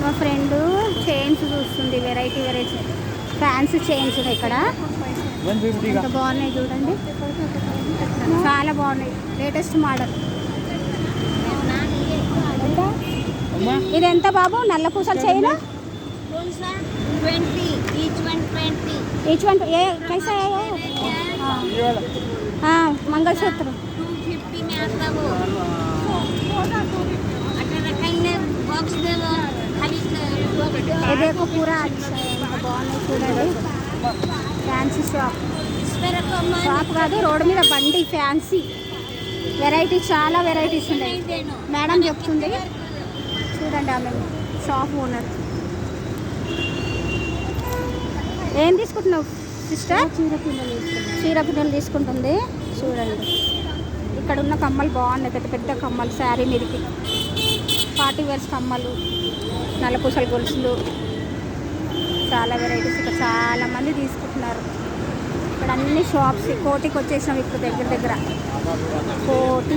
మా friend chains చూస్తుంది, variety variety fancy chains ఉన్నాయి ఇక్కడ. ఎంత బాగున్నాయి చూడండి, చాలా బాగున్నాయి, లేటెస్ట్ మోడల్. ఇది ఎంత బాబు నల్ల పూసలు చైన్? ఈచ్ వన్ ఏ कैसा है मंगलसूत्र? ये देखो पूरा अच्छा है, బాగున్నాయి చూడండి. ఫ్యాన్సీ షాప్ కాదు, రోడ్ మీద బండి, ఫ్యాన్సీ వెరైటీ, చాలా వెరైటీస్ ఉన్నాయి. మేడం చెప్తుంది చూడండి, ఆమె షాప్ ఓనర్. ఏం తీసుకుంటున్నావు సిస్టర్? చీర పిల్లలు తీసుకుంటుంది చూడండి. ఇక్కడ ఉన్న కమ్మలు బాగున్నాయి, పెద్ద పెద్ద కమ్మలు, శారీ మీదకి పార్టీ వేర్స్ కమ్మలు, నల్లపూసల గొలుసులు, చాలా వెరైటీస్. ఇక్కడ చాలామంది తీసుకుంటున్నారు. ఇక్కడ అన్ని షాప్స్. కోటికి వచ్చేసినాం ఇప్పుడు, దగ్గర దగ్గర కోటి.